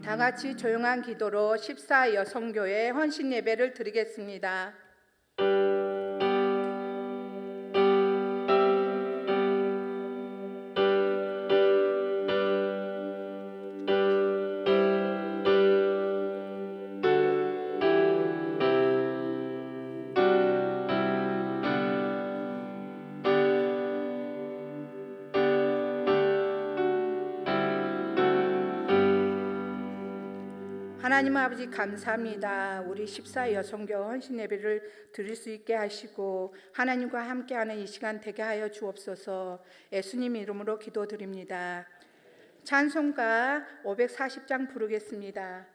다 같이 조용한 기도로 14 여성교회 헌신 예배를 드리겠습니다. 하나님 아버지 감사합니다. 우리 14 여성교회 헌신 예배를 드릴 수 있게 하시고 하나님과 함께하는 이 시간 되게 하여 주옵소서. 예수님 이름으로 기도드립니다. 찬송가 540장 부르겠습니다.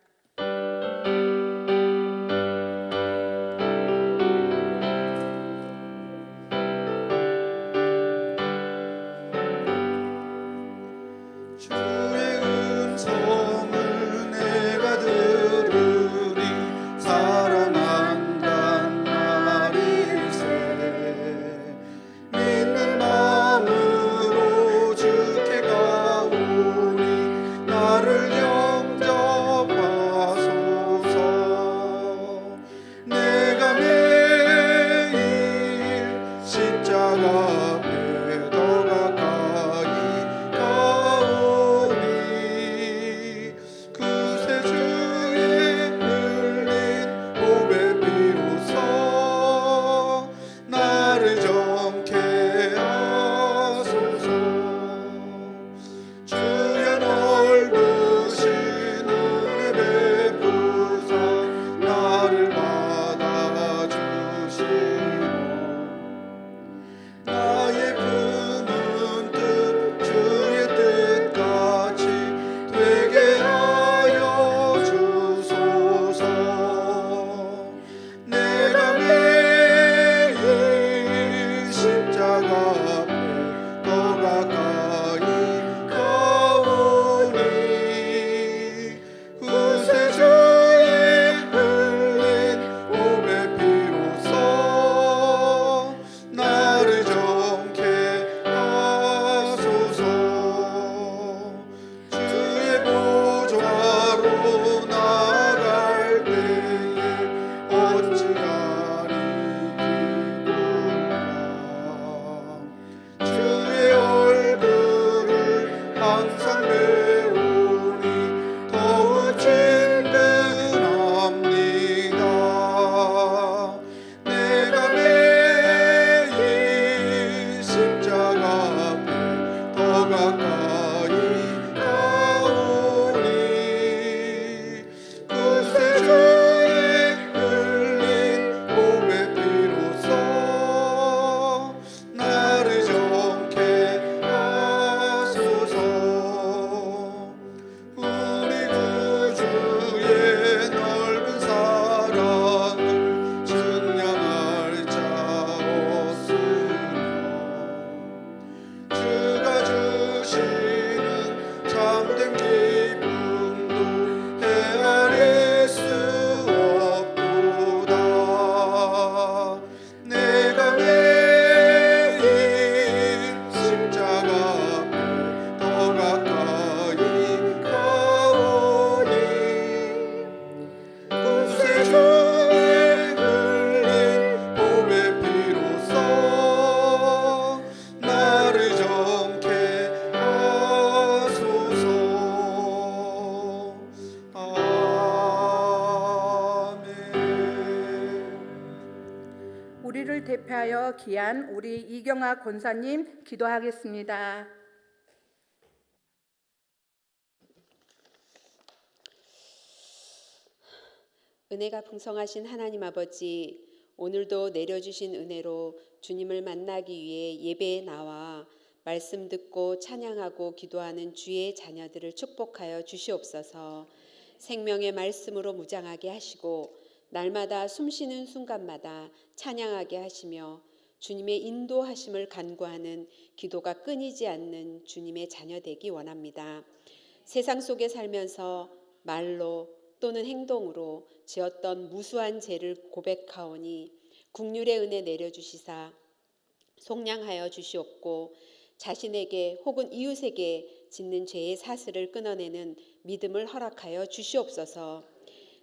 우리를 대표하여 귀한 우리 이경아 권사님 기도하겠습니다. 은혜가 풍성하신 하나님 아버지, 오늘도 내려주신 은혜로 주님을 만나기 위해 예배에 나와 말씀 듣고 찬양하고 기도하는 주의 자녀들을 축복하여 주시옵소서. 생명의 말씀으로 무장하게 하시고 날마다 숨쉬는 순간마다 찬양하게 하시며 주님의 인도하심을 간구하는 기도가 끊이지 않는 주님의 자녀 되기 원합니다. 세상 속에 살면서 말로 또는 행동으로 지었던 무수한 죄를 고백하오니 국률의 은혜 내려주시사 속량하여 주시옵고 자신에게 혹은 이웃에게 짓는 죄의 사슬을 끊어내는 믿음을 허락하여 주시옵소서.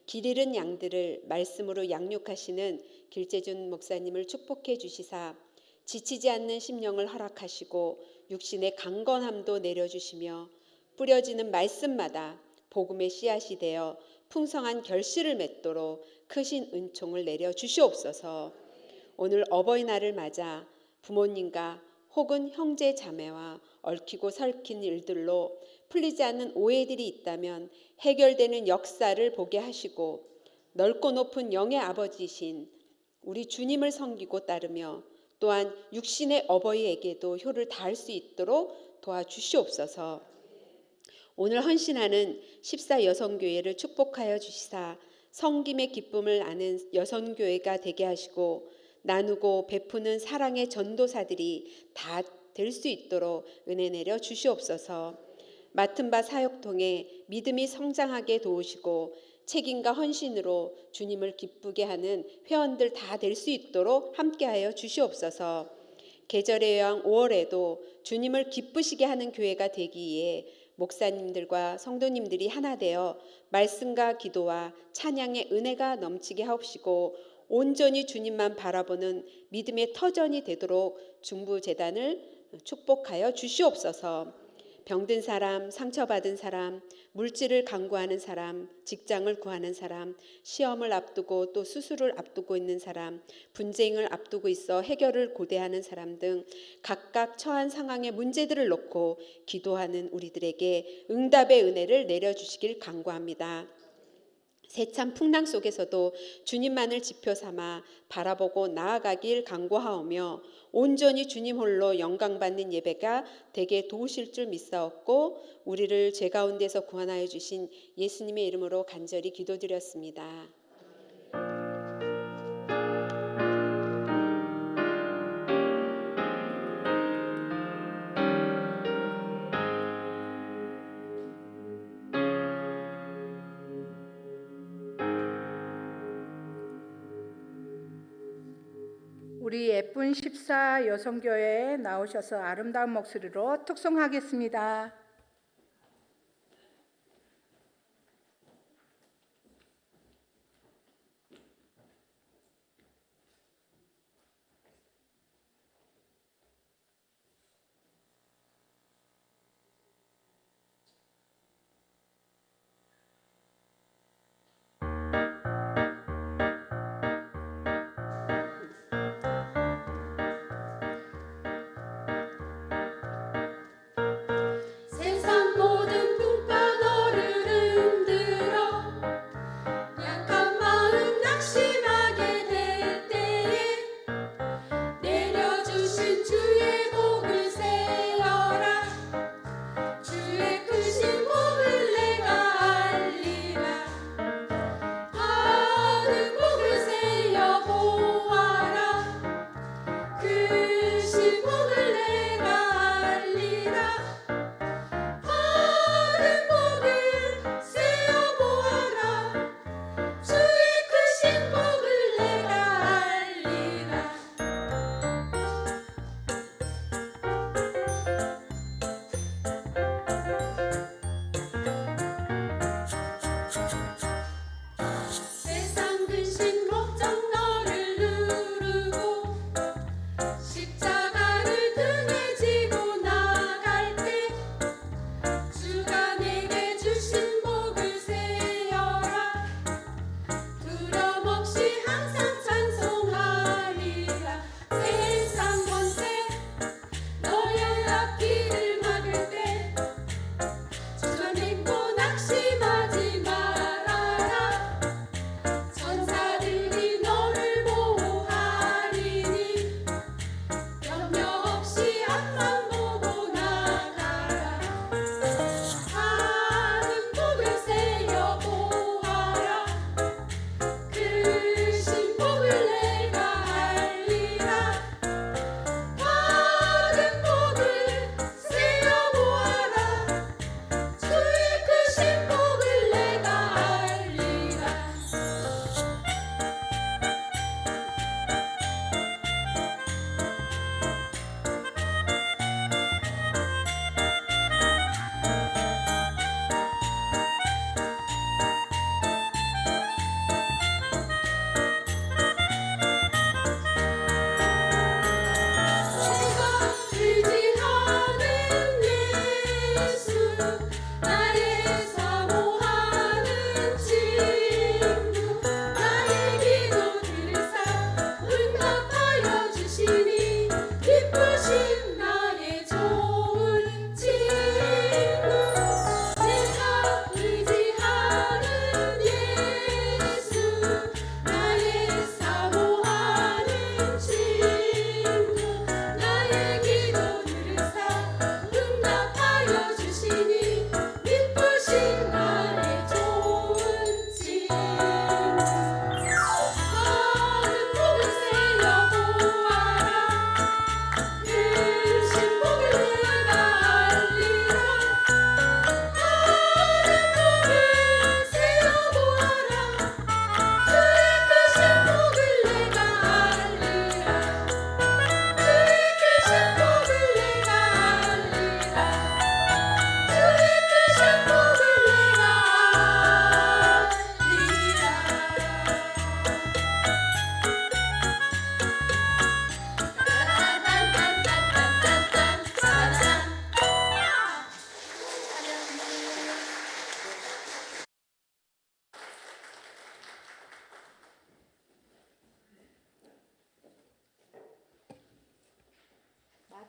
길 잃은 양들을 말씀으로 양육하시는 길재준 목사님을 축복해 주시사 지치지 않는 심령을 허락하시고 육신의 강건함도 내려주시며 뿌려지는 말씀마다 복음의 씨앗이 되어 풍성한 결실을 맺도록 크신 은총을 내려 주시옵소서. 오늘 어버이날을 맞아 부모님과 혹은 형제 자매와 얽히고 설킨 일들로 풀리지 않는 오해들이 있다면 해결되는 역사를 보게 하시고 넓고 높은 영의 아버지신 우리 주님을 섬기고 따르며 또한 육신의 어버이에게도 효를 다할 수 있도록 도와주시옵소서. 오늘 헌신하는 14여성교회를 축복하여 주시사 섬김의 기쁨을 아는 여성교회가 되게 하시고 나누고 베푸는 사랑의 전도사들이 다 될 수 있도록 은혜 내려 주시옵소서. 맡은 바 사역 통해 믿음이 성장하게 도우시고 책임과 헌신으로 주님을 기쁘게 하는 회원들 다 될 수 있도록 함께하여 주시옵소서. 계절의 여왕 5월에도 주님을 기쁘시게 하는 교회가 되기 위해 목사님들과 성도님들이 하나 되어 말씀과 기도와 찬양의 은혜가 넘치게 하옵시고 온전히 주님만 바라보는 믿음의 터전이 되도록 중부재단을 축복하여 주시옵소서. 병든 사람, 상처받은 사람, 물질을 강구하는 사람, 직장을 구하는 사람, 시험을 앞두고 또 수술을 앞두고 있는 사람, 분쟁을 앞두고 있어 해결을 고대하는 사람 등 각각 처한 상황의 문제들을 놓고 기도하는 우리들에게 응답의 은혜를 내려주시길 간구합니다. 세찬 풍랑 속에서도 주님만을 지표 삼아 바라보고 나아가길 간구하오며 온전히 주님 홀로 영광받는 예배가 되게 도우실 줄 믿사옵고 우리를 죄 가운데서 구원하여 주신 예수님의 이름으로 간절히 기도드렸습니다. 우리 예쁜 14여성교회에 나오셔서 아름다운 목소리로 특송하겠습니다.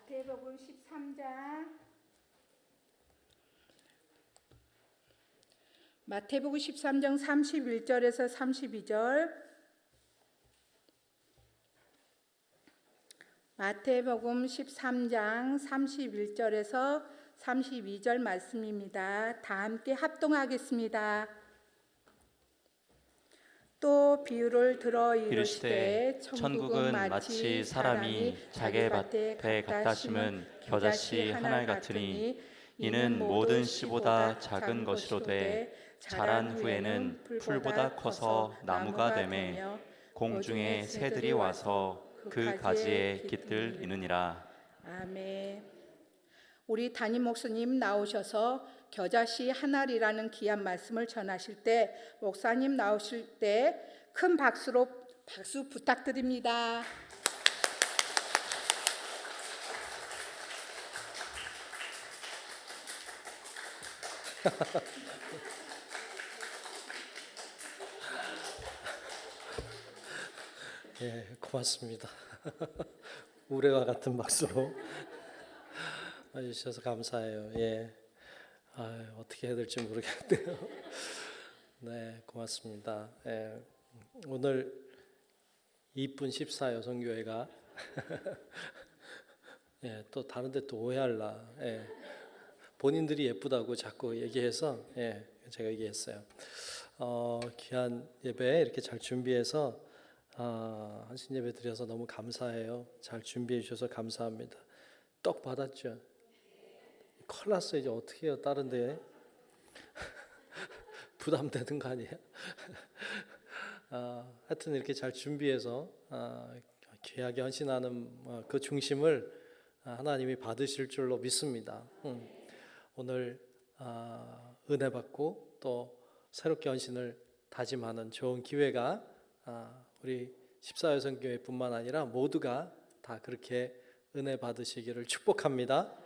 마태복음 13장 마태복음 13장 31절에서 32절 마태복음 13장 31절에서 32절 말씀입니다. 다 함께 합동하겠습니다. 또 비유를 들어 이르시되 천국은 마치 사람이 자기 밭에 갖다 심은 겨자씨 하나 같으니 이는 모든 씨보다 작은 것이로되 자란 후에는 풀보다 커서 나무가 되매 공중의 새들이 와서 그 가지에 깃들 이느니라. 아멘. 우리 담임 목사님 나오셔서 겨자씨 하나리라는 귀한 말씀을 전하실 때 목사님 나오실 때 큰 박수 부탁드립니다. 예, 고맙습니다. 우레와 같은 박수로 해주셔서 감사해요. 예, 어떻게 해야 될지 모르겠는데요. 네, 고맙습니다. 예, 오늘 이쁜 14 여성교회가 예, 또 다른데 또 오해할라. 예, 본인들이 예쁘다고 자꾸 얘기해서 예, 제가 얘기했어요. 귀한 예배 이렇게 잘 준비해서 한신 예배 드려서 너무 감사해요. 잘 준비해 주셔서 감사합니다. 떡 받았죠? 큰일 났어요. 이제 어떻게 해요? 다른데 부담되는 거 아니에요? 하여튼 이렇게 잘 준비해서 귀하게 헌신하는 그 중심을 하나님이 받으실 줄로 믿습니다. 오늘 은혜 받고 또 새롭게 헌신을 다짐하는 좋은 기회가 우리 14여성교회뿐만 아니라 모두가 다 그렇게 은혜 받으시기를 축복합니다.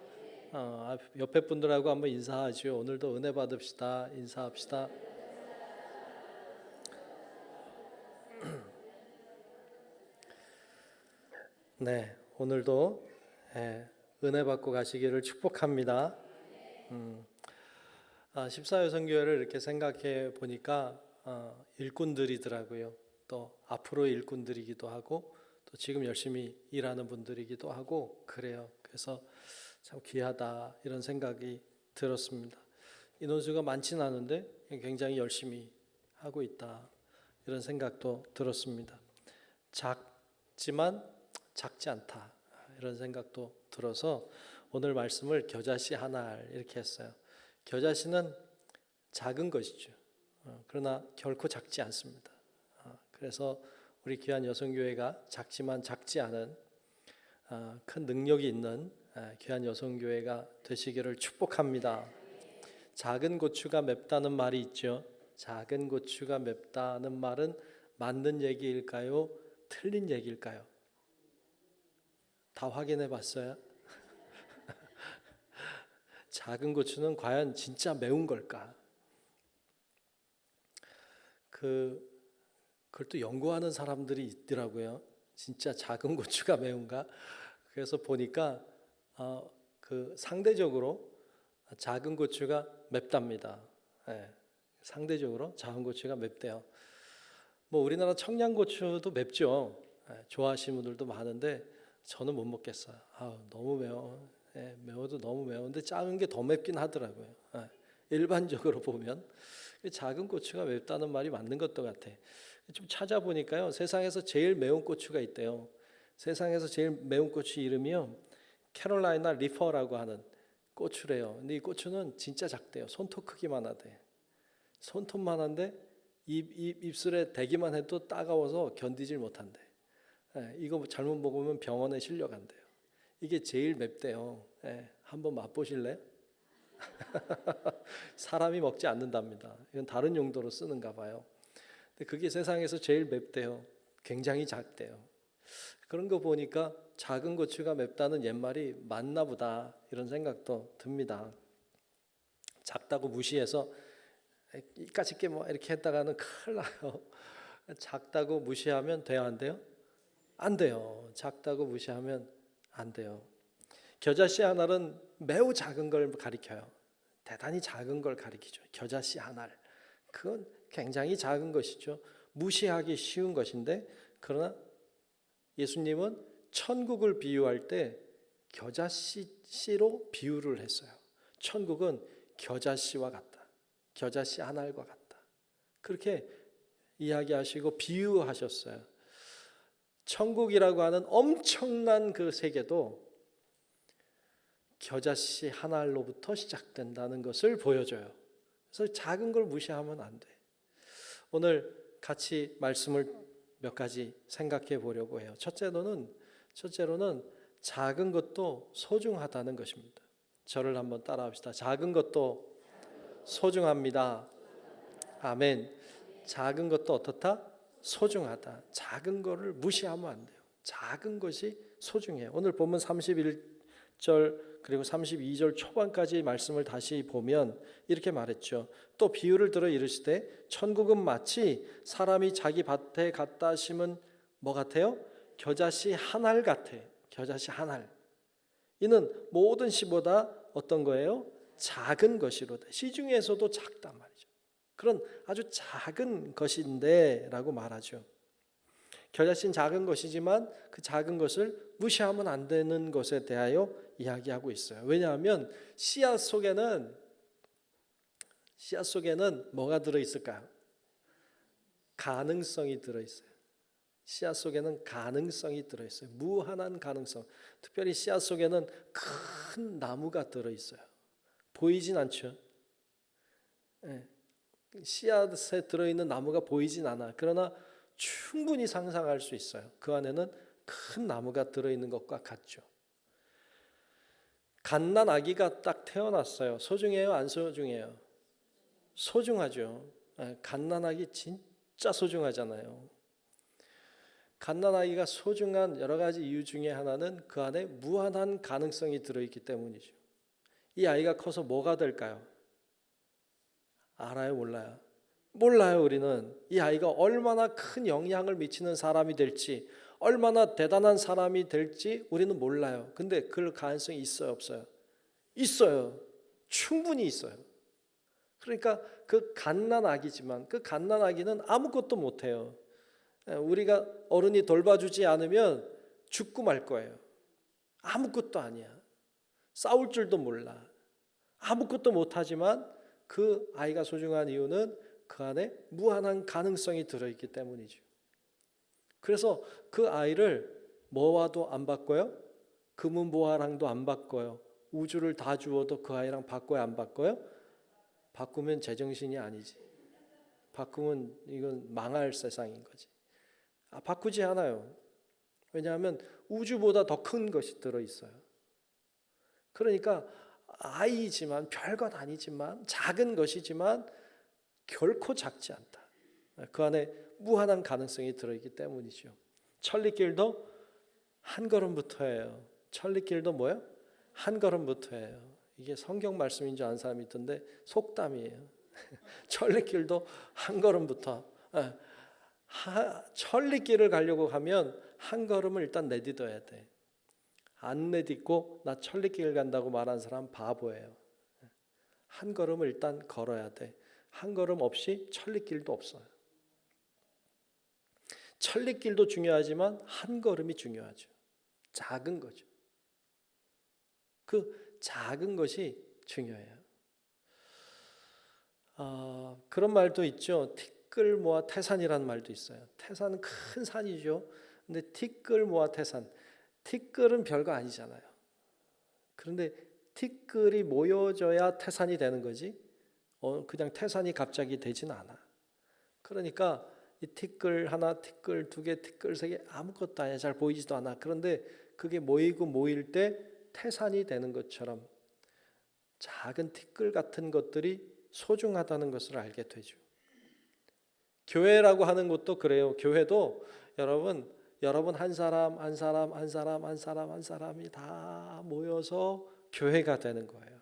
옆에 분들하고 한번 인사하죠. 오늘도 은혜 받읍시다. 인사합시다. 네, 오늘도 은혜 받고 가시기를 축복합니다. 14여성교회를 이렇게 생각해 보니까 일꾼들이더라고요. 또 앞으로 일꾼들이기도 하고 또 지금 열심히 일하는 분들이기도 하고 그래요. 그래서 참 귀하다 이런 생각이 들었습니다. 인원수가 많지는 않은데 굉장히 열심히 하고 있다 이런 생각도 들었습니다. 작지만 작지 않다 이런 생각도 들어서 오늘 말씀을 겨자씨 하나를 이렇게 했어요. 겨자씨는 작은 것이죠. 그러나 결코 작지 않습니다. 그래서 우리 귀한 여성교회가 작지만 작지 않은 큰 능력이 있는 귀한 여성교회가 되시기를 축복합니다. 작은 고추가 맵다는 말이 있죠. 작은 고추가 맵다는 말은 맞는 얘기일까요? 틀린 얘기일까요? 다 확인해 봤어요? 작은 고추는 과연 진짜 매운 걸까? 그걸 또 연구하는 사람들이 있더라고요. 진짜 작은 고추가 매운가? 그래서 보니까 상대적으로 작은 고추가 맵답니다. 예, 상대적으로 작은 고추가 맵대요. 뭐 우리나라 청양고추도 맵죠. 좋아하시는 분들도 많은데 저는 못 먹겠어요. 너무 매워. 매워도 너무 매운데 작은 게 더 맵긴 하더라고요. 일반적으로 보면 작은 고추가 맵다는 말이 맞는 것도 같아. 좀 찾아보니까요, 세상에서 제일 매운 고추가 있대요. 세상에서 제일 매운 고추 이름이요, 캐롤라이나 리퍼라고 하는 고추래요. 근데 이 고추는 진짜 작대요. 손톱 크기만 하대. 손톱만 한데 입술에 대기만 해도 따가워서 견디질 못한대. 이거 잘못 먹으면 병원에 실려간대요. 이게 제일 맵대요. 한번 맛보실래요? 사람이 먹지 않는답니다. 이건 다른 용도로 쓰는가 봐요. 근데 그게 세상에서 제일 맵대요. 굉장히 작대요. 그런 거 보니까 작은 고추가 맵다는 옛말이 맞나 보다 이런 생각도 듭니다. 작다고 무시해서 이까짓 게 뭐 이렇게 했다가는 큰일 나요. 작다고 무시하면 돼요, 안 돼요? 안 돼요. 작다고 무시하면 안 돼요. 겨자씨 한 알은 매우 작은 걸 가리켜요. 대단히 작은 걸 가리키죠. 겨자씨 한 알. 그건 굉장히 작은 것이죠. 무시하기 쉬운 것인데, 그러나 예수님은 천국을 비유할 때 겨자씨로 비유를 했어요. 천국은 겨자씨와 같다. 겨자씨 한 알과 같다. 그렇게 이야기하시고 비유하셨어요. 천국이라고 하는 엄청난 그 세계도 겨자씨 한 알로부터 시작된다는 것을 보여줘요. 그래서 작은 걸 무시하면 안 돼. 오늘 같이 말씀을 몇 가지 생각해 보려고 해요. 첫째로는 작은 것도 소중하다는 것입니다. 저를 한번 따라합시다. 작은 것도 소중합니다. 아멘. 작은 것도 어떻다? 소중하다. 작은 거를 무시하면 안 돼요. 작은 것이 소중해요. 오늘 본문 31절 그리고 32절 초반까지 말씀을 다시 보면 이렇게 말했죠. 또 비유를 들어 이르시되 천국은 마치 사람이 자기 밭에 갖다 심은 뭐 같아요? 겨자씨 한 알 같아. 겨자씨 한 알. 이는 모든 씨보다 어떤 거예요? 작은 것이로다. 씨 중에서도 작단 말이죠. 그런 아주 작은 것인데 라고 말하죠. 겨자씨는 작은 것이지만 그 작은 것을 무시하면 안 되는 것에 대하여 이야기하고 있어요. 왜냐하면 씨앗 속에는 뭐가 들어있을까요? 가능성이 들어있어요. 씨앗 속에는 가능성이 들어있어요. 무한한 가능성. 특별히 씨앗 속에는 큰 나무가 들어있어요. 보이진 않죠. 씨앗에 들어있는 나무가 보이진 않아. 그러나 충분히 상상할 수 있어요. 그 안에는 큰 나무가 들어있는 것과 같죠. 갓난 아기가 딱 태어났어요. 소중해요? 안 소중해요? 소중하죠. 갓난 아기 진짜 소중하잖아요. 갓난 아기가 소중한 여러 가지 이유 중에 하나는 그 안에 무한한 가능성이 들어있기 때문이죠. 이 아이가 커서 뭐가 될까요? 알아요? 몰라요? 몰라요. 우리는 이 아이가 얼마나 큰 영향을 미치는 사람이 될지, 얼마나 대단한 사람이 될지 우리는 몰라요. 근데 그럴 가능성이 있어요? 없어요? 있어요. 충분히 있어요. 그러니까 그 갓난 아기지만 그 갓난 아기는 아무것도 못해요. 우리가 어른이 돌봐주지 않으면 죽고 말 거예요. 아무것도 아니야. 싸울 줄도 몰라. 아무것도 못하지만 그 아이가 소중한 이유는 그 안에 무한한 가능성이 들어있기 때문이죠. 그래서 그 아이를 뭐와도 안 바꿔요? 금은보화랑도 안 바꿔요. 우주를 다 주어도 그 아이랑 바꿔요? 안 바꿔요? 바꾸면 제정신이 아니지. 바꾸면 이건 망할 세상인 거지. 바꾸지 않아요. 왜냐하면 우주보다 더 큰 것이 들어있어요. 그러니까 아이지만 별것 아니지만 작은 것이지만 결코 작지 않다. 그 안에 무한한 가능성이 들어있기 때문이죠. 천리길도 한 걸음부터예요. 천리길도 뭐예요? 한 걸음부터예요. 이게 성경 말씀인 줄 아는 사람이 있던데 속담이에요. 천리길도 한 걸음부터. 천리길을 가려고 하면 한 걸음을 일단 내딛어야 돼. 안 내딛고 나 천리길 간다고 말하는 사람 바보예요. 한 걸음을 일단 걸어야 돼. 한 걸음 없이 천리길도 없어요. 천리길도 중요하지만 한 걸음이 중요하죠. 작은 거죠. 그 작은 것이 중요해요. 그런 말도 있죠. 티끌 모아 태산이라는 말도 있어요. 태산은 큰 산이죠. 근데 티끌 모아 태산. 티끌은 별거 아니잖아요. 그런데 티끌이 모여져야 태산이 되는 거지. 그냥 태산이 갑자기 되진 않아. 그러니까 이 티끌 하나, 티끌 두 개, 티끌 세 개 아무것도 아니야. 잘 보이지도 않아. 그런데 그게 모이고 모일 때 태산이 되는 것처럼 작은 티끌 같은 것들이 소중하다는 것을 알게 되죠. 교회라고 하는 것도 그래요. 교회도 여러분 한 사람이 다 모여서 교회가 되는 거예요.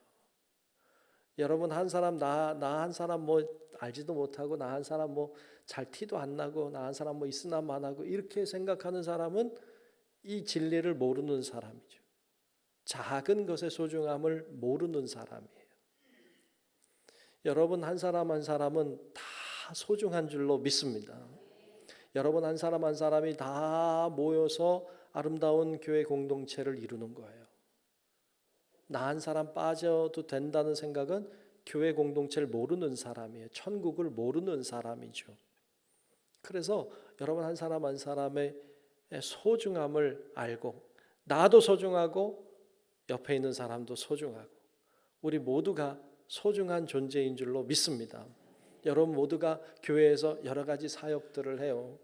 여러분 한 사람 나 한 사람 뭐 알지도 못하고 나 한 사람 뭐 잘 티도 안 나고 나 한 사람 뭐 있으나 마나고 이렇게 생각하는 사람은 이 진리를 모르는 사람이죠. 작은 것의 소중함을 모르는 사람이에요. 여러분 한 사람 한 사람은 다 소중한 줄로 믿습니다. 여러분 한 사람 한 사람이 다 모여서 아름다운 교회 공동체를 이루는 거예요. 나 한 사람 빠져도 된다는 생각은 교회 공동체를 모르는 사람이에요. 천국을 모르는 사람이죠. 그래서 여러분 한 사람 한 사람의 소중함을 알고 나도 소중하고 옆에 있는 사람도 소중하고 우리 모두가 소중한 존재인 줄로 믿습니다. 여러분 모두가 교회에서 여러 가지 사역들을 해요.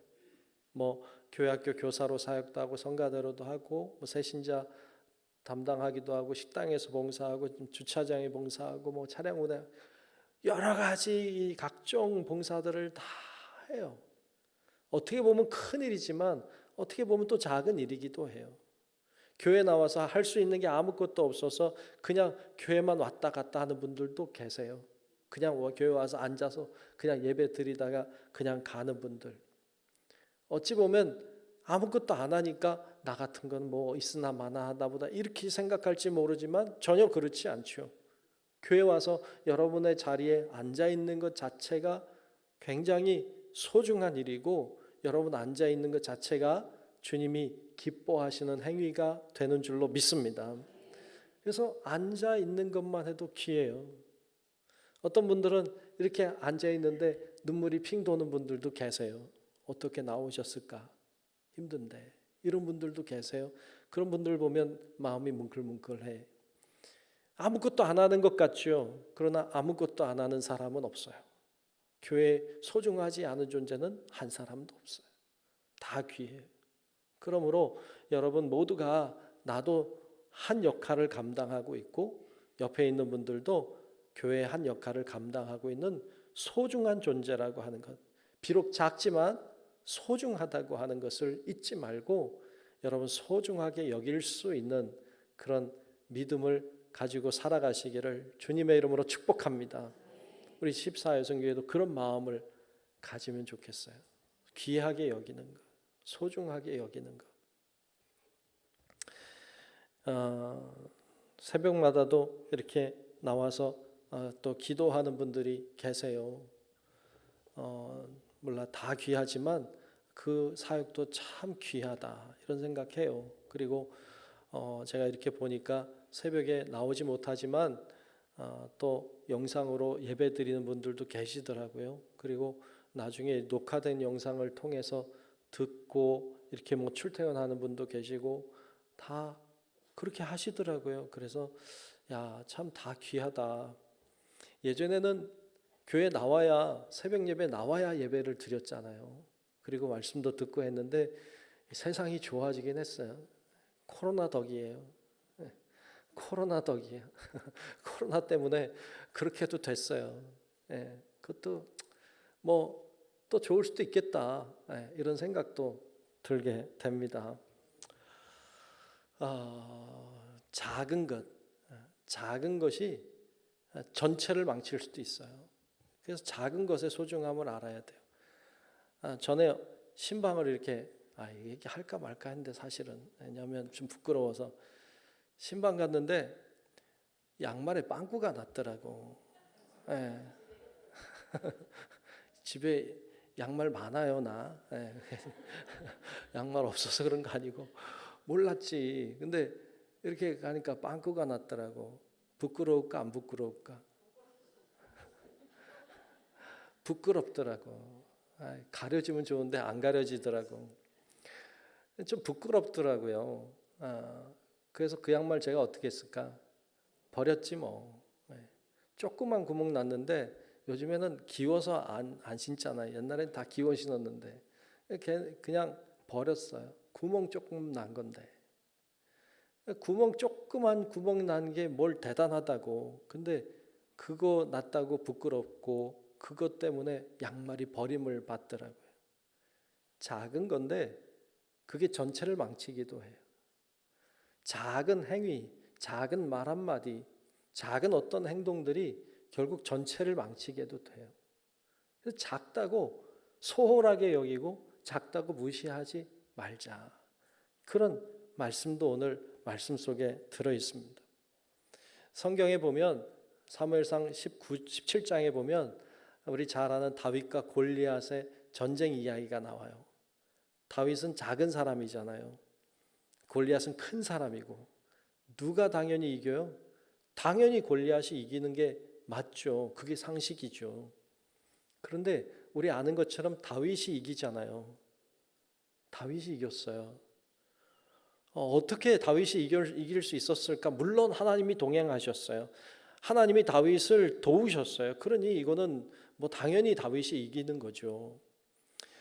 뭐 교회학교 교사로 사역도 하고 성가대로도 하고 뭐 새신자 담당하기도 하고 식당에서 봉사하고 주차장에 봉사하고 뭐 차량 운행 여러 가지 각종 봉사들을 다 해요. 어떻게 보면 큰 일이지만 어떻게 보면 또 작은 일이기도 해요. 교회 나와서 할 수 있는 게 아무것도 없어서 그냥 교회만 왔다 갔다 하는 분들도 계세요. 그냥 교회 와서 앉아서 그냥 예배 드리다가 그냥 가는 분들. 어찌 보면 아무것도 안 하니까 나 같은 건 뭐 있으나 마나 하다 보다 이렇게 생각할지 모르지만 전혀 그렇지 않죠. 교회 와서 여러분의 자리에 앉아 있는 것 자체가 굉장히 소중한 일이고 여러분 앉아 있는 것 자체가 주님이 기뻐하시는 행위가 되는 줄로 믿습니다. 그래서 앉아 있는 것만 해도 귀해요. 어떤 분들은 이렇게 앉아 있는데 눈물이 핑 도는 분들도 계세요. 어떻게 나오셨을까? 힘든데. 이런 분들도 계세요. 그런 분들 보면 마음이 뭉클뭉클해. 아무것도 안 하는 것 같죠. 그러나 아무것도 안 하는 사람은 없어요. 교회에 소중하지 않은 존재는 한 사람도 없어요. 다 귀해요. 그러므로 여러분 모두가 나도 한 역할을 감당하고 있고 옆에 있는 분들도 교회의 한 역할을 감당하고 있는 소중한 존재라고 하는 것. 비록 작지만 소중하다고 하는 것을 잊지 말고 여러분 소중하게 여길 수 있는 그런 믿음을 가지고 살아가시기를 주님의 이름으로 축복합니다. 우리 14여성교회도 그런 마음을 가지면 좋겠어요. 귀하게 여기는 것, 소중하게 여기는 것. 새벽마다도 이렇게 나와서 또 기도하는 분들이 계세요. 물론 다 귀하지만 그 사역도 참 귀하다 이런 생각해요. 그리고 제가 이렇게 보니까 새벽에 나오지 못하지만 또 영상으로 예배 드리는 분들도 계시더라고요. 그리고 나중에 녹화된 영상을 통해서 듣고 이렇게 뭐 출퇴근하는 분도 계시고 다 그렇게 하시더라고요. 그래서 야, 참 다 귀하다. 예전에는 교회 나와야 새벽 예배 나와야 예배를 드렸잖아요. 그리고 말씀도 듣고 했는데 세상이 좋아지긴 했어요. 코로나 덕이에요. 코로나 덕이에요. 코로나 때문에 그렇게 해도 됐어요. 그것도 뭐 또 좋을 수도 있겠다. 이런 생각도 들게 됩니다. 작은 것, 작은 것이 전체를 망칠 수도 있어요. 그래서 작은 것의 소중함을 알아야 돼요. 전에 신방을 이렇게 이렇게 할까 말까 했는데 사실은 왜냐하면 좀 부끄러워서 신방 갔는데 양말에 빵꾸가 났더라고. 집에 양말 많아요 나. 양말 없어서 그런 거 아니고 몰랐지. 근데 이렇게 가니까 빵꾸가 났더라고. 부끄러울까 안 부끄러울까? 부끄럽더라고. 가려지면 좋은데 안 가려지더라고. 좀 부끄럽더라고요. 그래서 그 양말 제가 어떻게 했을까? 버렸지 뭐. 조그만 구멍 났는데 요즘에는 기워서 안 신잖아요. 옛날엔 다 기워 신었는데 그냥 버렸어요. 구멍 조금 난 건데. 조그만 구멍 난 게 뭘 대단하다고. 근데 그거 났다고 부끄럽고 그것 때문에 양말이 버림을 받더라고요. 작은 건데 그게 전체를 망치기도 해요. 작은 행위, 작은 말 한마디, 작은 어떤 행동들이 결국 전체를 망치게도 돼요. 그래서 작다고 소홀하게 여기고 작다고 무시하지 말자. 그런 말씀도 오늘 말씀 속에 들어 있습니다. 성경에 보면 사무엘상 17장에 보면 우리 잘 아는 다윗과 골리앗의 전쟁 이야기가 나와요. 다윗은 작은 사람이잖아요. 골리앗은 큰 사람이고 누가 당연히 이겨요? 당연히 골리앗이 이기는 게 맞죠. 그게 상식이죠. 그런데 우리 아는 것처럼 다윗이 이기잖아요. 다윗이 이겼어요. 어떻게 다윗이 이길 수 있었을까? 물론 하나님이 동행하셨어요. 하나님이 다윗을 도우셨어요. 그러니 이거는 뭐 당연히 다윗이 이기는 거죠.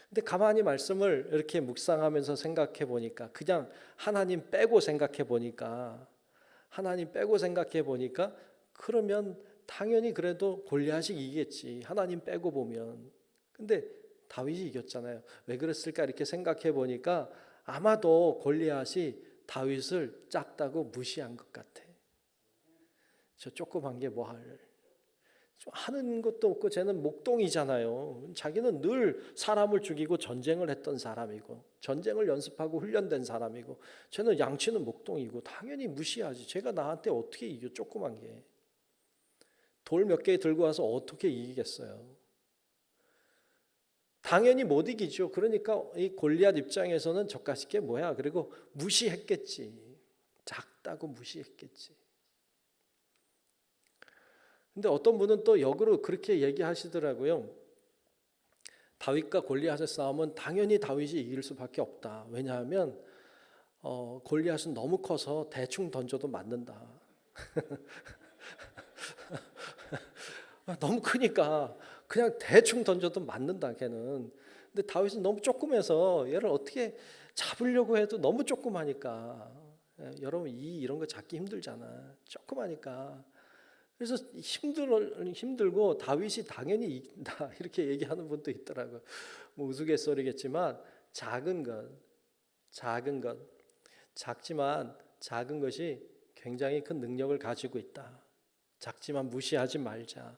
근데 가만히 말씀을 이렇게 묵상하면서 생각해 보니까, 그냥 하나님 빼고 생각해 보니까, 그러면 당연히 그래도 골리앗이 이기겠지. 하나님 빼고 보면. 근데 다윗이 이겼잖아요. 왜 그랬을까 이렇게 생각해 보니까 아마도 골리앗이 다윗을 작다고 무시한 것 같아. 저 조그만 게 뭐 하는 것도 없고 쟤는 목동이잖아요. 자기는 늘 사람을 죽이고 전쟁을 했던 사람이고 전쟁을 연습하고 훈련된 사람이고 쟤는 양치는 목동이고 당연히 무시하지. 쟤가 나한테 어떻게 이겨? 조그만 게. 돌 몇 개 들고 와서 어떻게 이기겠어요? 당연히 못 이기죠. 그러니까 이 골리앗 입장에서는 저까짓 게 뭐야? 그리고 무시했겠지. 작다고 무시했겠지. 근데 어떤 분은 또 역으로 그렇게 얘기하시더라고요. 다윗과 골리앗의 싸움은 당연히 다윗이 이길 수밖에 없다. 왜냐하면 골리앗은 너무 커서 대충 던져도 맞는다. 너무 크니까 그냥 대충 던져도 맞는다 걔는. 근데 다윗은 너무 조그매서 얘를 어떻게 잡으려고 해도 너무 조그마니까. 여러분 이런 거 잡기 힘들잖아. 조그마니까. 그래서 힘들고 다윗이 당연히 이긴다 이렇게 얘기하는 분도 있더라고요. 뭐 우스갯소리겠지만 작은 것, 작지만 작은 것이 굉장히 큰 능력을 가지고 있다. 작지만 무시하지 말자.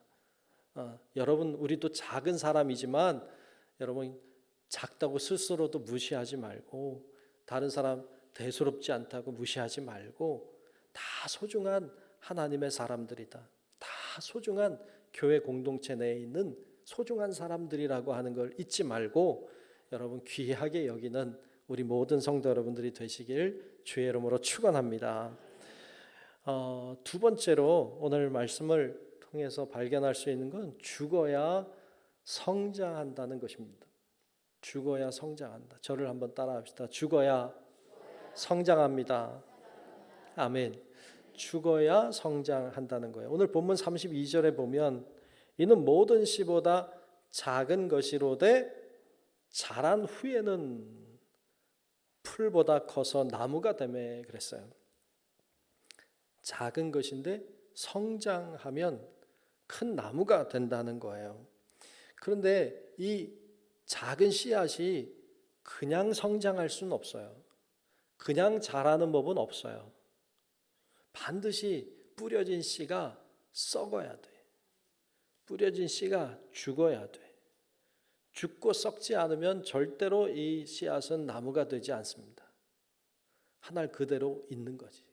여러분 우리도 작은 사람이지만 여러분 작다고 스스로도 무시하지 말고 다른 사람 대수롭지 않다고 무시하지 말고 다 소중한 하나님의 사람들이다. 다 소중한 교회 공동체 내에 있는 소중한 사람들이라고 하는 걸 잊지 말고 여러분 귀하게 여기는 우리 모든 성도 여러분들이 되시길 주의 이름으로 축원합니다. 두 번째로 오늘 말씀을 통해서 발견할 수 있는 건 죽어야 성장한다는 것입니다. 죽어야 성장한다. 저를 한번 따라합시다. 죽어야 성장합니다. 아멘. 죽어야 성장한다는 거예요. 오늘 본문 32절에 보면 이는 모든 씨보다 작은 것이로되 자란 후에는 풀보다 커서 나무가 되매 그랬어요. 작은 것인데 성장하면 큰 나무가 된다는 거예요. 그런데 이 작은 씨앗이 그냥 성장할 수는 없어요. 그냥 자라는 법은 없어요. 반드시 뿌려진 씨가 썩어야 돼. 뿌려진 씨가 죽어야 돼. 죽고 썩지 않으면 절대로 이 씨앗은 나무가 되지 않습니다. 하늘 그대로 있는 거지.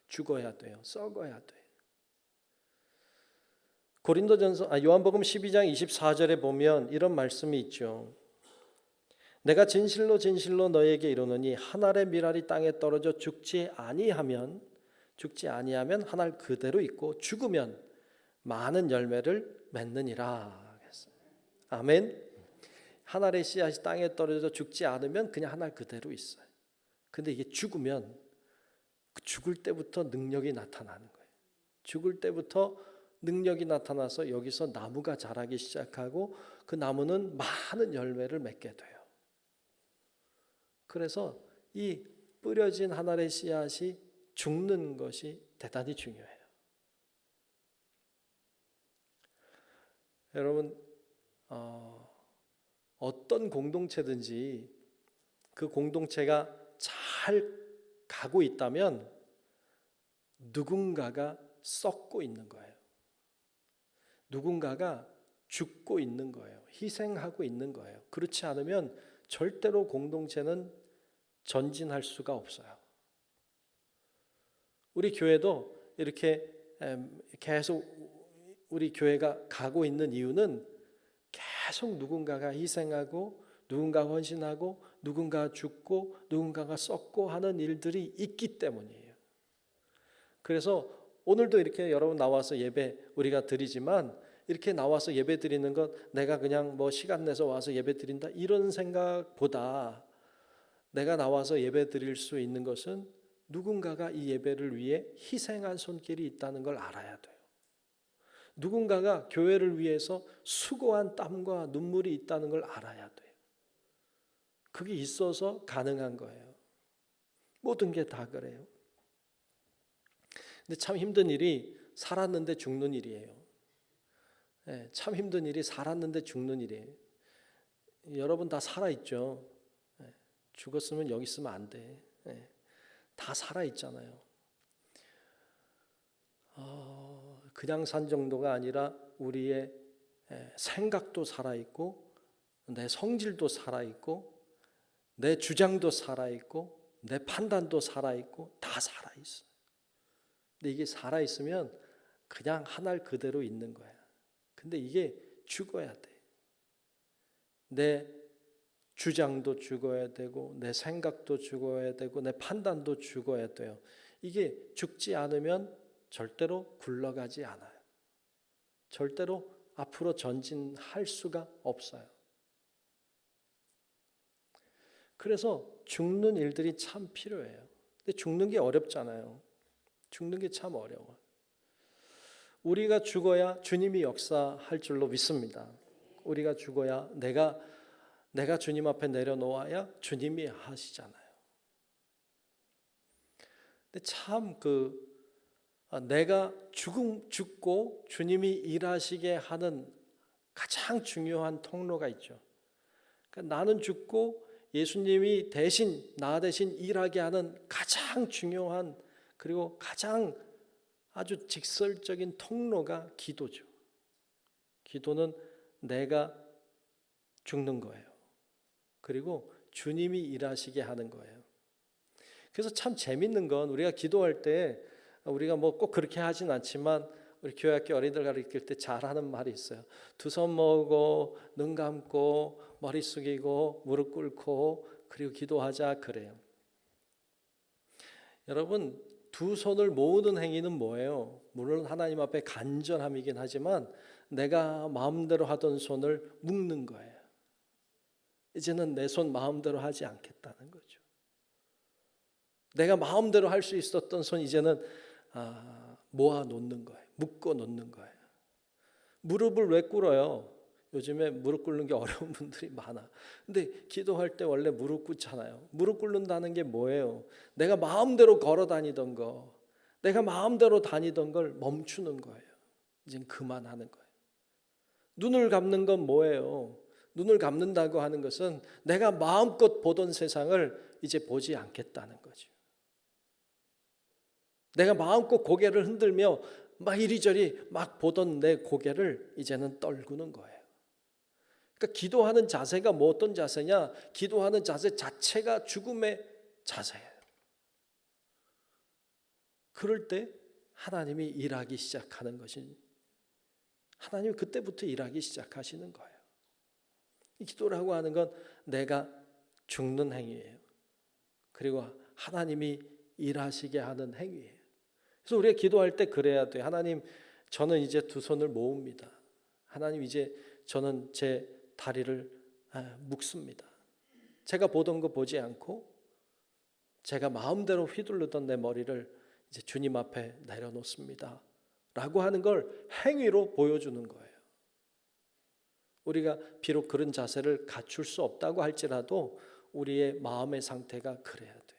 죽어야 돼요. 썩어야 돼. 요한복음 12장 24절에 보면 이런 말씀이 있죠. 내가 진실로 진실로 너에게 이르노니 한 알의 밀알이 땅에 떨어져 죽지 아니하면 하늘 그대로 있고 죽으면 많은 열매를 맺느니라. 아멘. 한 알의 씨앗이 땅에 떨어져 죽지 않으면 그냥 하늘 그대로 있어요. 근데 이게 죽으면 죽을 때부터 능력이 나타나는 거예요. 죽을 때부터 능력이 나타나서 여기서 나무가 자라기 시작하고 그 나무는 많은 열매를 맺게 돼요. 그래서 이 뿌려진 한 알의 씨앗이 죽는 것이 대단히 중요해요. 여러분 어떤 공동체든지 그 공동체가 잘 가고 있다면 누군가가 썩고 있는 거예요. 누군가가 죽고 있는 거예요. 희생하고 있는 거예요. 그렇지 않으면 절대로 공동체는 전진할 수가 없어요. 우리 교회도 이렇게 계속 우리 교회가 가고 있는 이유는 계속 누군가가 희생하고 누군가가 헌신하고 누군가가 죽고 누군가가 썩고 하는 일들이 있기 때문이에요. 그래서 오늘도 이렇게 여러분 나와서 예배 우리가 드리지만 이렇게 나와서 예배 드리는 건 내가 그냥 뭐 시간 내서 와서 예배 드린다 이런 생각보다 내가 나와서 예배 드릴 수 있는 것은 누군가가 이 예배를 위해 희생한 손길이 있다는 걸 알아야 돼요. 누군가가 교회를 위해서 수고한 땀과 눈물이 있다는 걸 알아야 돼요. 그게 있어서 가능한 거예요. 모든 게 다 그래요. 근데 참 힘든 일이 살았는데 죽는 일이에요. 참 힘든 일이 살았는데 죽는 일이에요. 여러분 다 살아있죠. 죽었으면 여기 있으면 안 돼. 다 살아있잖아요. 그냥 산 정도가 아니라 우리의 생각도 살아있고 내 성질도 살아있고 내 주장도 살아있고 내 판단도 살아있고 다 살아있어요. 근데 이게 살아있으면 그냥 하늘 그대로 있는 거야. 근데 이게 죽어야 돼. 내 주장도 죽어야 되고 내 생각도 죽어야 되고 내 판단도 죽어야 돼요. 이게 죽지 않으면 절대로 굴러가지 않아요. 절대로 앞으로 전진할 수가 없어요. 그래서 죽는 일들이 참 필요해요. 근데 죽는 게 어렵잖아요. 죽는 게 참 어려워. 우리가 죽어야 주님이 역사할 줄로 믿습니다. 우리가 죽어야 내가 주님 앞에 내려놓아야 주님이 하시잖아요. 근데 참 내가 죽고 주님이 일하시게 하는 가장 중요한 통로가 있죠. 그러니까 나는 죽고 예수님이 나 대신 일하게 하는 가장 중요한 그리고 가장 아주 직설적인 통로가 기도죠. 기도는 내가 죽는 거예요. 그리고 주님이 일하시게 하는 거예요. 그래서 참 재밌는 건 우리가 기도할 때 우리가 뭐 꼭 그렇게 하진 않지만 우리 교회학교 어린이들 가르칠 때 잘하는 말이 있어요. 두 손 모으고 눈 감고 머리 숙이고 무릎 꿇고 그리고 기도하자 그래요. 여러분 두 손을 모으는 행위는 뭐예요? 물론 하나님 앞에 간절함이긴 하지만 내가 마음대로 하던 손을 묶는 거예요. 이제는 내 손 마음대로 하지 않겠다는 거죠. 내가 마음대로 할 수 있었던 손 이제는 모아 놓는 거예요. 묶어 놓는 거예요. 무릎을 왜 꿇어요? 요즘에 무릎 꿇는 게 어려운 분들이 많아. 근데 기도할 때 원래 무릎 꿇잖아요. 무릎 꿇는다는 게 뭐예요? 내가 마음대로 걸어 다니던 거, 내가 마음대로 다니던 걸 멈추는 거예요. 이젠 그만하는 거예요. 눈을 감는 건 뭐예요? 눈을 감는다고 하는 것은 내가 마음껏 보던 세상을 이제 보지 않겠다는 거죠. 내가 마음껏 고개를 흔들며 막 이리저리 막 보던 내 고개를 이제는 떨구는 거예요. 그러니까 기도하는 자세가 뭐 어떤 자세냐? 기도하는 자세 자체가 죽음의 자세예요. 그럴 때 하나님이 일하기 시작하는 것이 하나님이 그때부터 일하기 시작하시는 거예요. 이 기도라고 하는 건 내가 죽는 행위예요. 그리고 하나님이 일하시게 하는 행위예요. 그래서 우리가 기도할 때 그래야 돼요. 하나님, 저는 이제 두 손을 모읍니다. 하나님, 이제 저는 제 다리를 묶습니다. 제가 보던 거 보지 않고 제가 마음대로 휘둘르던 내 머리를 이제 주님 앞에 내려놓습니다. 라고 하는 걸 행위로 보여주는 거예요. 우리가 비록 그런 자세를 갖출 수 없다고 할지라도 우리의 마음의 상태가 그래야 돼.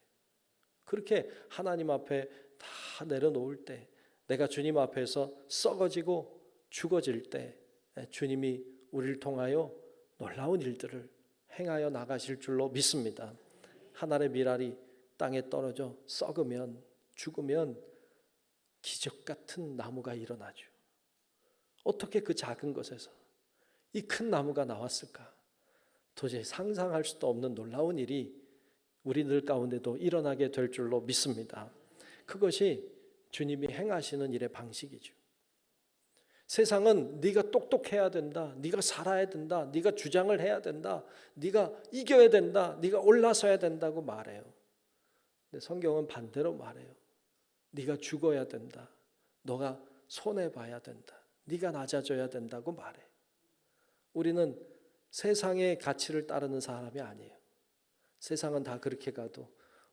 그렇게 하나님 앞에 다 내려놓을 때, 내가 주님 앞에서 썩어지고 죽어질 때 주님이 우리를 통하여 놀라운 일들을 행하여 나가실 줄로 믿습니다. 하늘의 밀알이 땅에 떨어져 썩으면, 죽으면 기적 같은 나무가 일어나죠. 어떻게 그 작은 것에서 이 큰 나무가 나왔을까? 도저히 상상할 수도 없는 놀라운 일이 우리들 가운데도 일어나게 될 줄로 믿습니다. 그것이 주님이 행하시는 일의 방식이죠. 세상은 네가 똑똑해야 된다, 네가 살아야 된다, 네가 주장을 해야 된다, 네가 이겨야 된다, 네가 올라서야 된다고 말해요. 근데 성경은 반대로 말해요. 네가 죽어야 된다, 너가 손해봐야 된다, 네가 낮아져야 된다고 말해. 우리는 세상의 가치를 따르는 사람이 아니에요. 세상은 다 그렇게 가도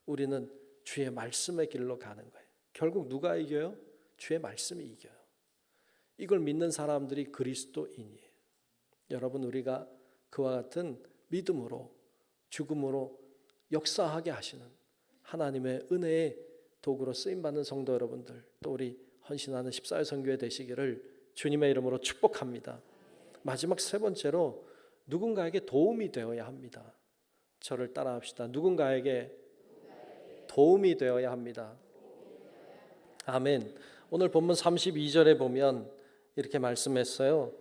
우리는 주의 말씀의 길로 가는 거예요. 결국 누가 이겨요? 주의 말씀이 이겨요. 이걸 믿는 사람들이 그리스도인이에요. 여러분, 우리가 그와 같은 믿음으로 죽음으로 역사하게 하시는 하나님의 은혜의 도구로 쓰임받는 성도 여러분들, 또 우리 헌신하는 14회 선교회 되시기를 주님의 이름으로 축복합니다. 마지막 세 번째로 누군가에게 도움이 되어야 합니다. 저를 따라합시다. 누군가에게 도움이 되어야 합니다. 아멘. 오늘 본문 32절에 보면 이렇게 말씀했어요.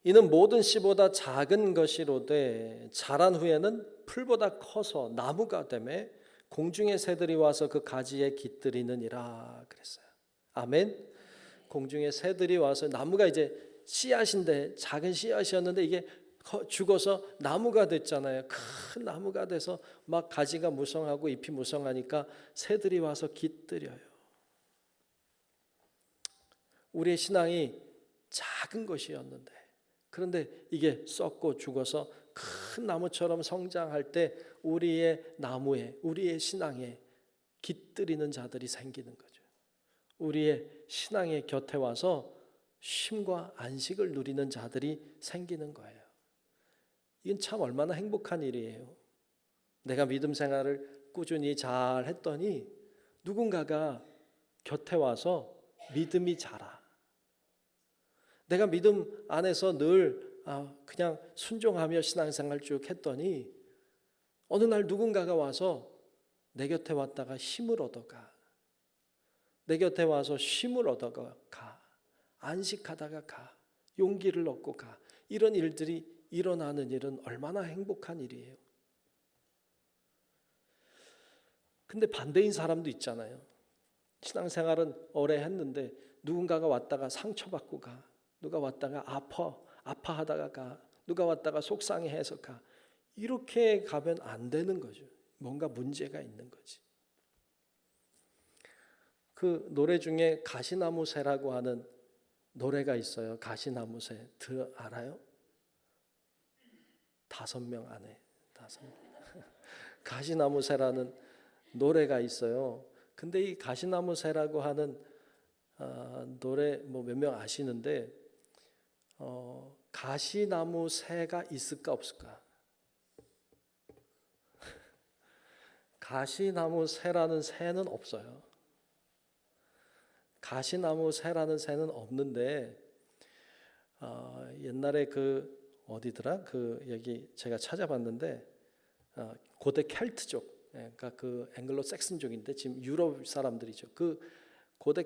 이는 모든 씨보다 작은 것이로되 자란 후에는 풀보다 커서 나무가 되매 공중의 새들이 와서 그 가지에 깃들이느니라 그랬어요. 아멘. 공중의 새들이 와서, 나무가 이제 씨앗인데, 작은 씨앗이었는데 이게 죽어서 나무가 됐잖아요. 큰 나무가 돼서 막 가지가 무성하고 잎이 무성하니까 새들이 와서 깃들여요. 우리의 신앙이 작은 것이었는데, 그런데 이게 썩고 죽어서 큰 나무처럼 성장할 때 우리의 나무에, 우리의 신앙에 깃들이는 자들이 생기는 거죠. 우리의 신앙의 곁에 와서 쉼과 안식을 누리는 자들이 생기는 거예요. 이건 참 얼마나 행복한 일이에요. 내가 믿음 생활을 꾸준히 잘 했더니 누군가가 곁에 와서 믿음이 자라. 내가 믿음 안에서 늘 그냥 순종하며 신앙생활 쭉 했더니 어느 날 누군가가 와서 내 곁에 왔다가 힘을 얻어가. 내 곁에 와서 쉼을 얻어가 가. 안식하다가 가. 용기를 얻고 가. 이런 일들이 일어나는 일은 얼마나 행복한 일이에요. 근데 반대인 사람도 있잖아요. 신앙생활은 오래 했는데 누군가가 왔다가 상처받고 가. 누가 왔다가 아파하다가 가. 누가 왔다가 속상해해서 가. 이렇게 가면 안 되는 거죠. 뭔가 문제가 있는 거지. 그 노래 중에 가시나무새라고 하는 노래가 있어요. 가시나무새 알아요? 5명 안에 5명. 가시나무새라는 노래가 있어요. 근데 이 가시나무새라고 하는 노래 뭐 몇 명 아시는데 가시나무새가 있을까 없을까? 가시나무새라는 새는 없어요. 가시나무새라는 새는 없는데 옛날에 그 어디더라? 그 여기 제가 찾아봤는데 고대 켈트족, 그러니까 그 앵글로색슨족인데 지금 유럽 사람들이죠. 그 고대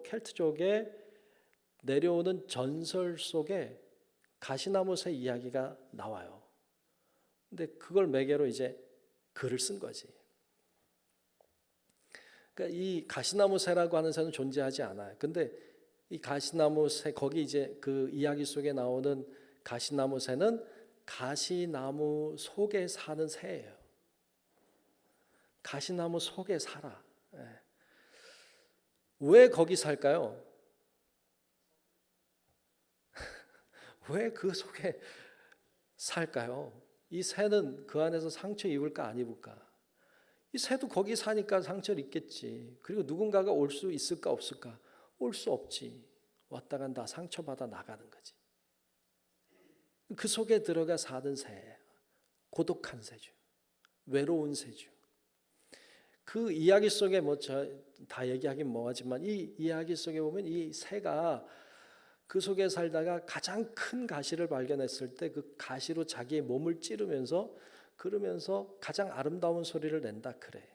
켈트족에 내려오는 전설 속에 가시나무새 이야기가 나와요. 근데 그걸 매개로 이제 글을 쓴 거지. 그러니까 이 가시나무새라고 하는 새는 존재하지 않아요. 근데 이 가시나무새, 거기 이제 그 이야기 속에 나오는 가시나무새는 가시나무 속에 사는 새예요. 가시나무 속에 살아. 왜 거기 살까요? 왜 그 속에 살까요? 이 새는 그 안에서 상처 입을까 안 입을까? 이 새도 거기 사니까 상처를 입겠지. 그리고 누군가가 올 수 있을까 없을까? 올 수 없지. 왔다 간다 상처받아 나가는 거지. 그 속에 들어가 사는 새, 고독한 새죠. 외로운 새죠. 그 이야기 속에 뭐 다 얘기하긴 뭐하지만 이 이야기 속에 보면 이 새가 그 속에 살다가 가장 큰 가시를 발견했을 때 그 가시로 자기의 몸을 찌르면서 그러면서 가장 아름다운 소리를 낸다 그래.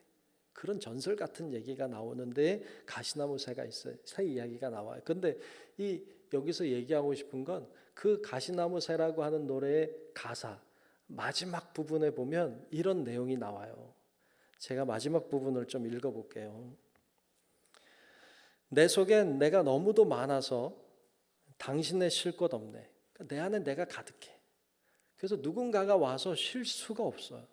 그런 전설 같은 얘기가 나오는데 가시나무 새가 있어요. 새 이야기가 나와요. 근데 이 여기서 얘기하고 싶은 건 그 가시나무 새라고 하는 노래의 가사 마지막 부분에 보면 이런 내용이 나와요. 제가 마지막 부분을 좀 읽어볼게요. 내 속엔 내가 너무도 많아서 당신의 쉴 것 없네. 내 안에 내가 가득해. 그래서 누군가가 와서 쉴 수가 없어요.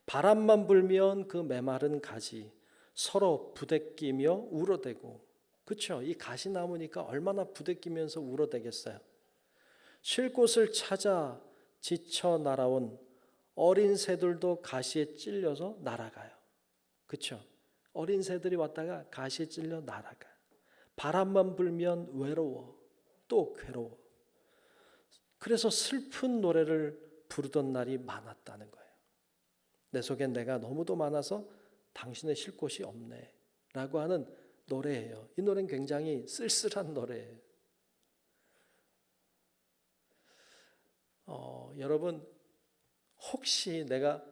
바람만 불면 그 메마른 가지 서로 부대끼며 울어대고, 그렇죠? 이 가시나무니까 얼마나 부대끼면서 울어대겠어요. 쉴 곳을 찾아 지쳐 날아온 어린 새들도 가시에 찔려서 날아가요. 그렇죠? 어린 새들이 왔다가 가시에 찔려 날아가요. 바람만 불면 외로워, 또 괴로워. 그래서 슬픈 노래를 부르던 날이 많았다는 거예요. 내 속엔 내가 너무도 많아서 당신의 쉴 곳이 없네 라고 하는 노래예요. 이 노래는 굉장히 쓸쓸한 노래예요. 여러분, 혹시 내가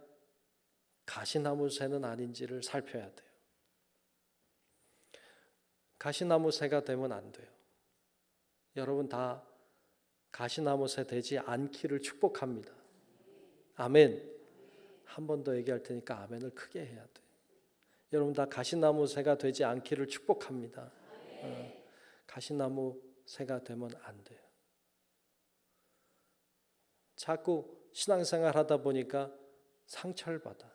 가시나무 새는 아닌지를 살펴야 돼요. 가시나무 새가 되면 안 돼요. 여러분 다 가시나무 새 되지 않기를 축복합니다. 아멘. 한 번 더 얘기할 테니까 아멘을 크게 해야 돼요. 여러분 다 가시나무 새가 되지 않기를 축복합니다. 가시나무 새가 되면 안 돼요. 자꾸 신앙생활 하다 보니까 상처를 받아.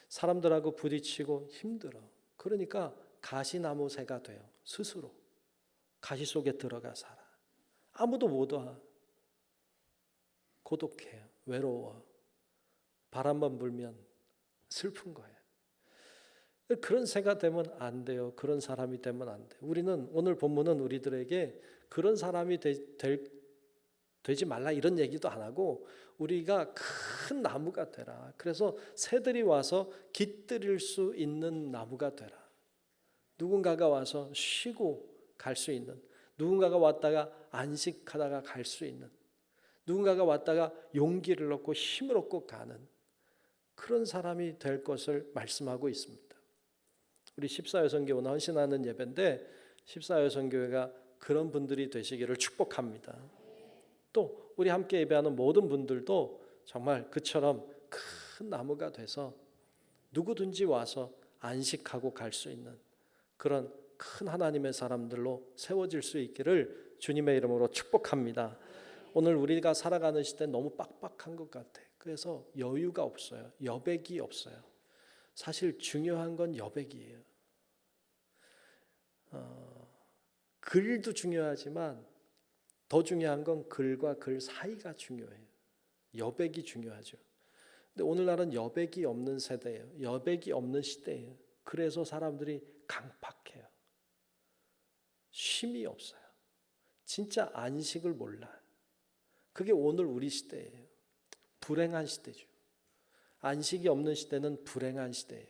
사람들하고 부딪히고 힘들어. 그러니까 가시나무 새가 돼요. 스스로. 가시 속에 들어가 살아. 아무도 못 와. 고독해요. 외로워. 바람만 불면 슬픈 거예요. 그런 새가 되면 안 돼요. 그런 사람이 되면 안 돼요. 우리는 오늘 본문은 우리들에게 그런 사람이 되지 말라 이런 얘기도 안 하고 우리가 큰 나무가 되라. 그래서 새들이 와서 깃들일 수 있는 나무가 되라. 누군가가 와서 쉬고 갈 수 있는, 누군가가 왔다가 안식하다가 갈 수 있는, 누군가가 왔다가 용기를 얻고 힘을 얻고 가는 그런 사람이 될 것을 말씀하고 있습니다. 우리 십사여성교회는 헌신하는 예배인데 십사여성교회가 그런 분들이 되시기를 축복합니다. 또 우리 함께 예배하는 모든 분들도 정말 그처럼 큰 나무가 돼서 누구든지 와서 안식하고 갈 수 있는 그런 큰 하나님의 사람들로 세워질 수 있기를 주님의 이름으로 축복합니다. 오늘 우리가 살아가는 시대 너무 빡빡한 것 같아. 그래서 여유가 없어요. 여백이 없어요. 사실 중요한 건 여백이에요. 글도 중요하지만 더 중요한 건 글과 글 사이가 중요해요. 여백이 중요하죠. 근데 오늘날은 여백이 없는 세대예요. 여백이 없는 시대예요. 그래서 사람들이 강팍해요. 쉼이 없어요. 진짜 안식을 몰라요. 그게 오늘 우리 시대예요. 불행한 시대죠. 안식이 없는 시대는 불행한 시대예요.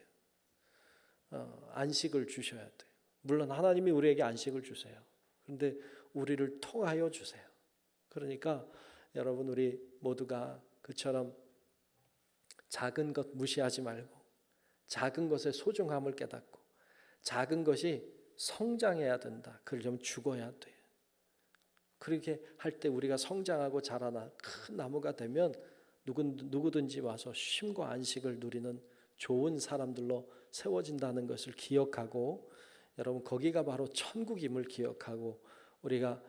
안식을 주셔야 돼요. 물론 하나님이 우리에게 안식을 주세요. 그런데 우리를 통하여 주세요. 그러니까 여러분 우리 모두가 그처럼 작은 것 무시하지 말고 작은 것의 소중함을 깨닫고 작은 것이 성장해야 된다. 그러려면 죽어야 돼요. 그렇게 할 때 우리가 성장하고 자라나 큰 나무가 되면 누구든지 와서 쉼과 안식을 누리는 좋은 사람들로 세워진다는 것을 기억하고 여러분 거기가 바로 천국임을 기억하고 우리가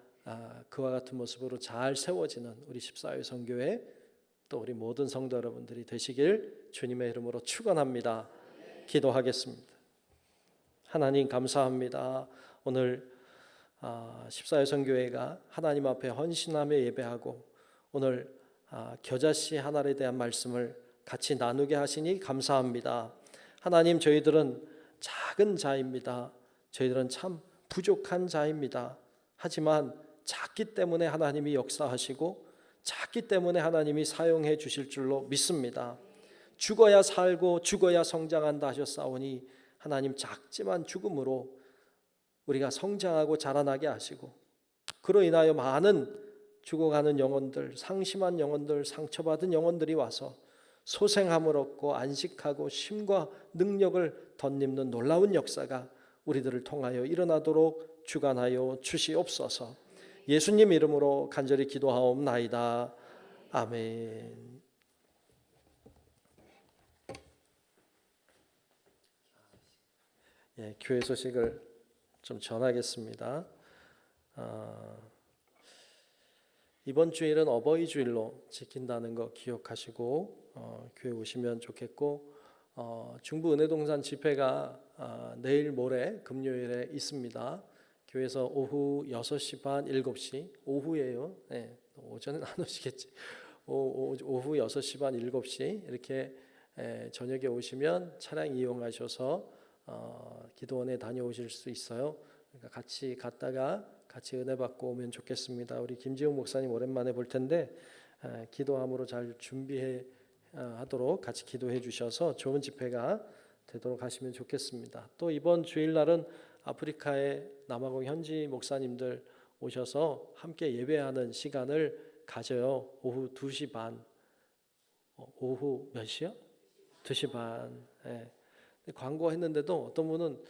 그와 같은 모습으로 잘 세워지는 우리 십사여성교회 또 우리 모든 성도 여러분들이 되시길 주님의 이름으로 축원합니다. 기도하겠습니다. 하나님 감사합니다. 오늘 십사여성교회가 하나님 앞에 헌신하며 예배하고 오늘 겨자씨 하나에 대한 말씀을 같이 나누게 하시니 감사합니다. 하나님 저희들은 작은 자입니다. 저희들은 참 부족한 자입니다. 하지만 작기 때문에 하나님이 역사하시고 작기 때문에 하나님이 사용해 주실 줄로 믿습니다. 죽어야 살고 죽어야 성장한다 하셨사오니 하나님 작지만 죽음으로 우리가 성장하고 자라나게 하시고 그로 인하여 많은 죽어가는 영혼들, 상심한 영혼들, 상처받은 영혼들이 와서 소생함을 얻고 안식하고 쉼과 능력을 덧입는 놀라운 역사가 우리들을 통하여 일어나도록 주관하여 주시옵소서. 예수님 이름으로 간절히 기도하옵나이다. 아멘. 교회 소식을 좀 전하겠습니다. 이번 주일은 어버이 주일로 지킨다는 거 기억하시고 교회 오시면 좋겠고, 중부 은혜동산 집회가 내일 모레 금요일에 있습니다. 교회에서 오후 6시 반 7시 오후예요. 네, 오전엔 안 오시겠지. 오후 6시 반 7시 이렇게 저녁에 오시면 차량 이용하셔서 기도원에 다녀오실 수 있어요. 그러니까 같이 갔다가 같이 은혜 받고 오면 좋겠습니다. 우리 김지용 목사님 오랜만에 볼 텐데 기도함으로 잘 준비해 하도록 같이 기도해 주셔서 좋은 집회가 되도록 하시면 좋겠습니다. 또 이번 주일날은 아프리카의 남아공 현지 목사님들 오셔서 함께 예배하는 시간을 가져요. 오후 2시 반. 오후 몇 시요? 2시 반. 예. 광고했는데도 어떤 분은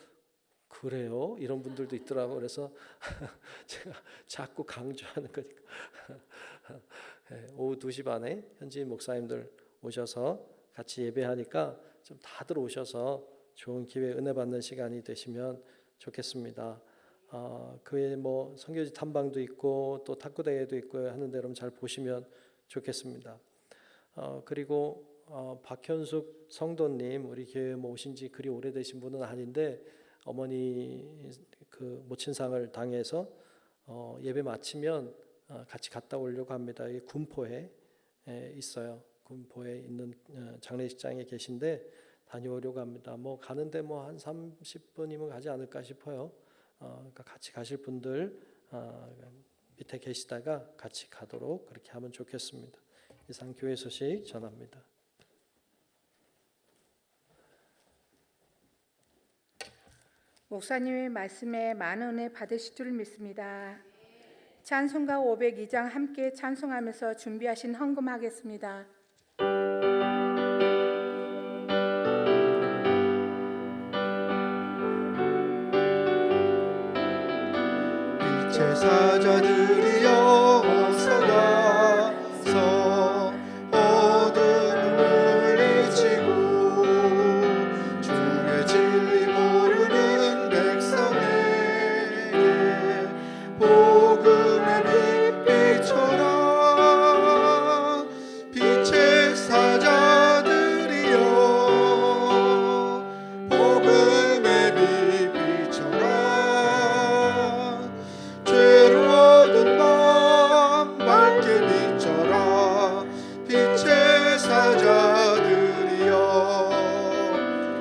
그래요? 이런 분들도 있더라고. 그래서 제가 자꾸 강조하는 거니까. 오후 2시 반에 현지 목사님들 오셔서 같이 예배하니까 좀 다들 오셔서 좋은 기회 은혜 받는 시간이 되시면 좋겠습니다. 그 외에 뭐 선교지 탐방도 있고 또 탁구 대회도 있고 하는데 여러분 잘 보시면 좋겠습니다. 그리고 박현숙 성도님, 우리 교회 뭐 오신 지 그리 오래되신 분은 아닌데 어머니 그 모친상을 당해서 예배 마치면 같이 갔다 오려고 합니다. 이 군포에 있어요. 군포에 있는 장례식장에 계신데 다녀오려고 합니다. 뭐 가는데 뭐 한 30분이면 가지 않을까 싶어요. 그러니까 같이 가실 분들 밑에 계시다가 같이 가도록 그렇게 하면 좋겠습니다. 이상 교회 소식 전합니다. 목사님의 말씀에 많은 은혜 받으실 줄 믿습니다. 찬송가 502장 함께 찬송하면서 준비하신 헌금하겠습니다. 빛의 사자들이여 어서 가서 어둠을 물리치고 주의 진리 모르는 백성에게 복음의 빛 비춰라. 빛의 사자들이여 복음의 빛 비춰라. 죄로 어두운 밤 밝게 비춰라. 빛의 사자들이여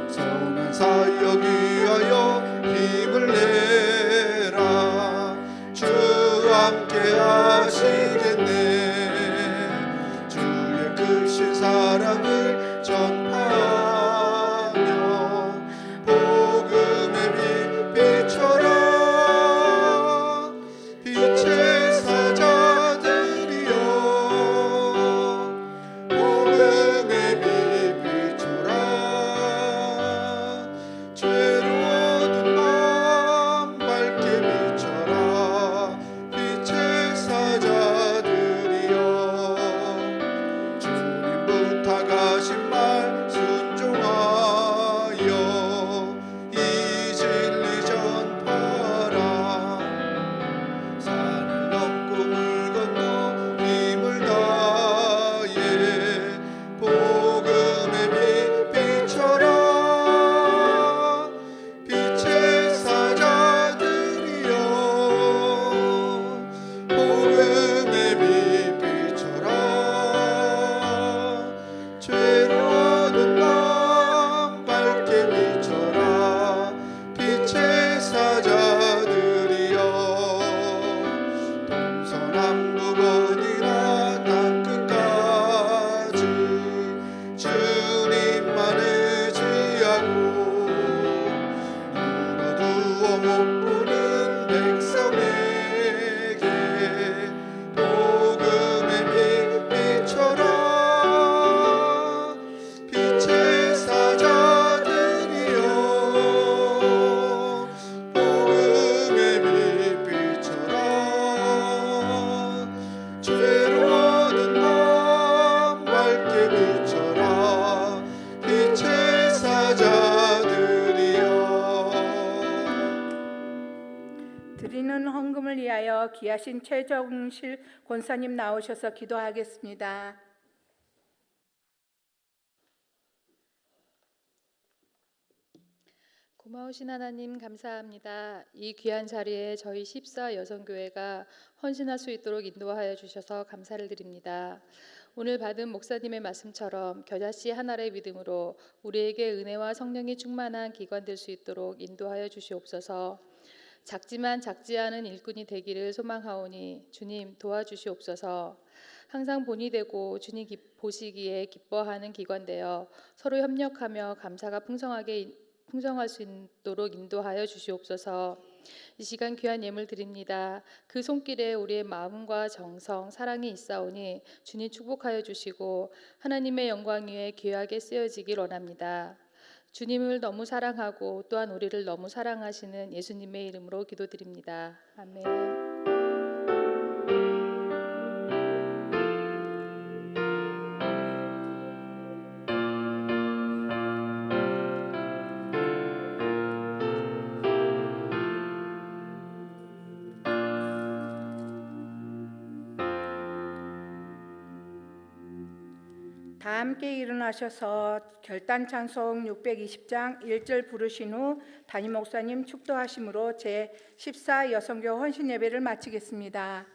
선한 사역 위하여 힘을 내라. 주 함께 하시겠네. 주의 크신 사랑을 전하며 복음의 빛 비춰라. 빛의 사자들이여 복음의 빛 비춰라. 죄로 어두운 밤 밝게 비춰라. 빛의 사자들이여 주님 부탁하신 말 위하여 귀하신 최정실 권사님 나오셔서 기도하겠습니다. 고마우신 하나님 감사합니다. 이 귀한 자리에 저희 14 여성교회가 헌신할 수 있도록 인도하여 주셔서 감사를 드립니다. 오늘 받은 목사님의 말씀처럼 겨자씨 하나의 믿음으로 우리에게 은혜와 성령이 충만한 기관 될 수 있도록 인도하여 주시옵소서. 작지만 작지 않은 일꾼이 되기를 소망하오니 주님 도와주시옵소서. 항상 본이 되고 주님 보시기에 기뻐하는 기관 되어 서로 협력하며 감사가 풍성할 수 있도록 인도하여 주시옵소서. 이 시간 귀한 예물 드립니다. 그 손길에 우리의 마음과 정성, 사랑이 있사오니 주님 축복하여 주시고 하나님의 영광 위에 귀하게 쓰여지길 원합니다. 주님을 너무 사랑하고 또한 우리를 너무 사랑하시는 예수님의 이름으로 기도드립니다. 아멘. 다 함께 일어나셔서 결단 찬송 620장 1절 부르신 후 담임 목사님 축도하심으로 제14 여성교 헌신 예배를 마치겠습니다.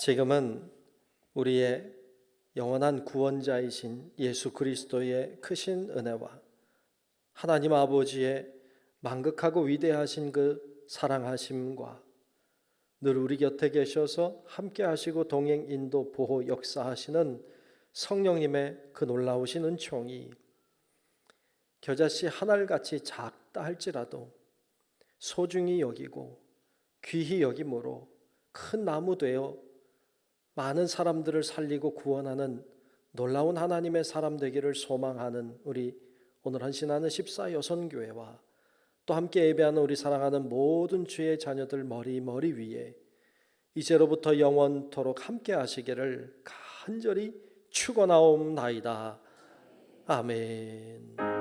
지금은 우리의 영원한 구원자이신 예수 그리스도의 크신 은혜와 하나님 아버지의 만극하고 위대하신 그 사랑하심과 늘 우리 곁에 계셔서 함께 하시고 동행 인도 보호 역사하시는 성령님의 그 놀라우신 은총이 겨자씨 하늘같이 작다 할지라도 소중히 여기고 귀히 여김으로 큰 나무 되어 많은 사람들을 살리고 구원하는 놀라운 하나님의 사람 되기를 소망하는 우리 오늘 헌신하는 14 여선교회와 또 함께 예배하는 우리 사랑하는 모든 주의 자녀들 머리 위에 이제로부터 영원토록 함께 하시기를 간절히 축원하옵나이다. 아멘.